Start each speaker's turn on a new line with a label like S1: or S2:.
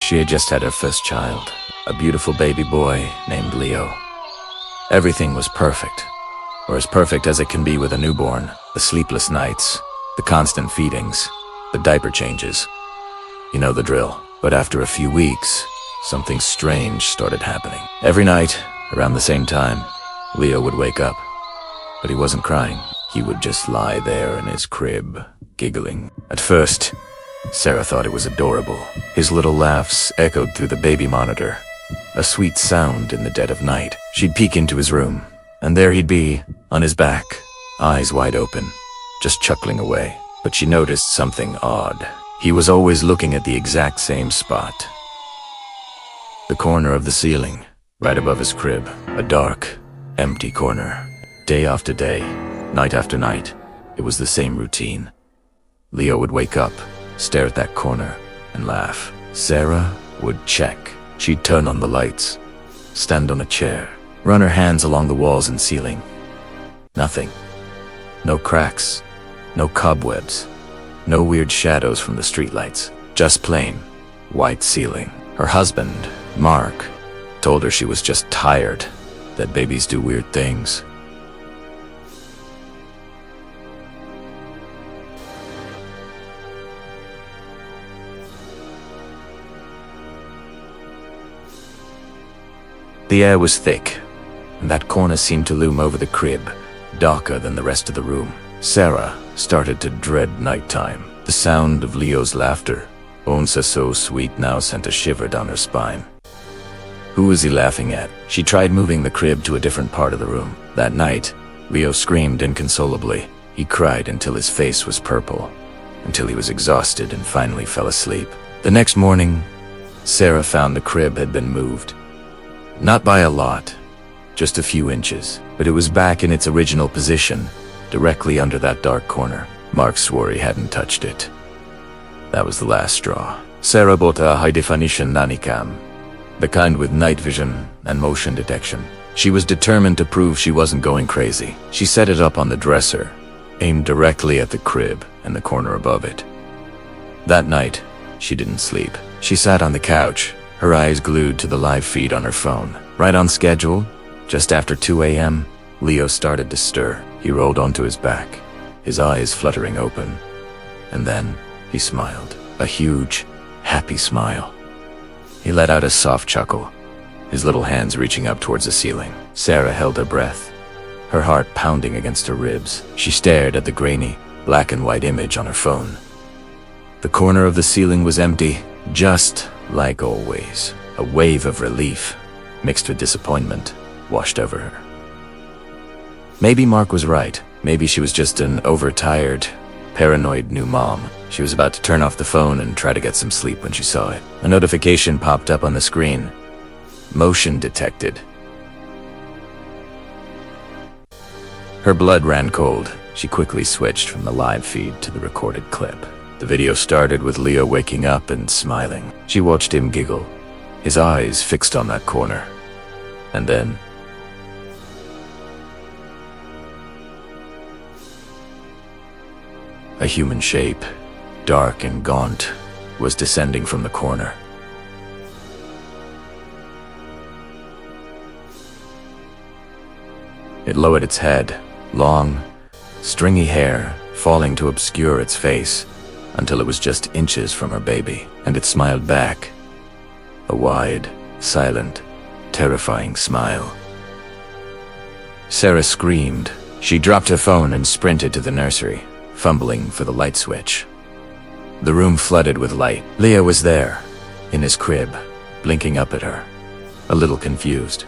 S1: She had just had her first child, a beautiful baby boy named Leo. Everything was perfect, or as perfect as it can be with a newborn. The sleepless nights, the constant feedings, the diaper changes. You know the drill. But after a few weeks, something strange started happening. Every night, around the same time, Leo would wake up. But he wasn't crying. He would just lie there in his crib, giggling. At first, Sarah thought it was adorable. His little laughs echoed through the baby monitor, a sweet sound in the dead of night. She'd peek into his room, and there he'd be, on his back, eyes wide open, just chuckling away. But she noticed something odd. He was always looking at the exact same spot. The corner of the ceiling, right above his crib. A dark, empty corner. Day after day, night after night, it was the same routine. Leo would wake up, stare at that corner, and laugh. Sarah would check. She'd turn on the lights, stand on a chair, run her hands along the walls and ceiling. Nothing. No cracks, no cobwebs, no weird shadows from the streetlights. Just plain, white ceiling. Her husband, Mark, told her she was just tired, that babies do weird things. The air was thick, and that corner seemed to loom over the crib, darker than the rest of the room. Sarah started to dread nighttime. The sound of Leo's laughter, once so sweet, now sent a shiver down her spine. Who was he laughing at? She tried moving the crib to a different part of the room. That night, Leo screamed inconsolably. He cried until his face was purple, until he was exhausted and finally fell asleep. The next morning, Sarah found the crib had been moved. Not by a lot, just a few inches, but it was back in its original position, directly under that dark corner. Mark swore he hadn't touched it. That was the last straw. Sarah bought a high-definition nanny cam, the kind with night vision and motion detection. She was determined to prove she wasn't going crazy. She set it up on the dresser, aimed directly at the crib and the corner above it. That night, she didn't sleep. She sat on the couch, her eyes glued to the live feed on her phone. Right on schedule, just after 2 a.m., Leo started to stir. He rolled onto his back, his eyes fluttering open. And then he smiled, a huge, happy smile. He let out a soft chuckle, his little hands reaching up towards the ceiling. Sarah held her breath, her heart pounding against her ribs. She stared at the grainy, black and white image on her phone. The corner of the ceiling was empty, just like always. A wave of relief, mixed with disappointment, washed over her. Maybe Mark was right. Maybe she was just an overtired, paranoid new mom. She was about to turn off the phone and try to get some sleep when she saw it. A notification popped up on the screen. Motion detected. Her blood ran cold. She quickly switched from the live feed to the recorded clip. The video started with Leo waking up and smiling. She watched him giggle, his eyes fixed on that corner. And then a human shape, dark and gaunt, was descending from the corner. It lowered its head, long, stringy hair falling to obscure its face, until it was just inches from her baby, and it smiled back. A wide, silent, terrifying smile. Sarah screamed. She dropped her phone and sprinted to the nursery, fumbling for the light switch. The room flooded with light. Leo was there, in his crib, blinking up at her, a little confused.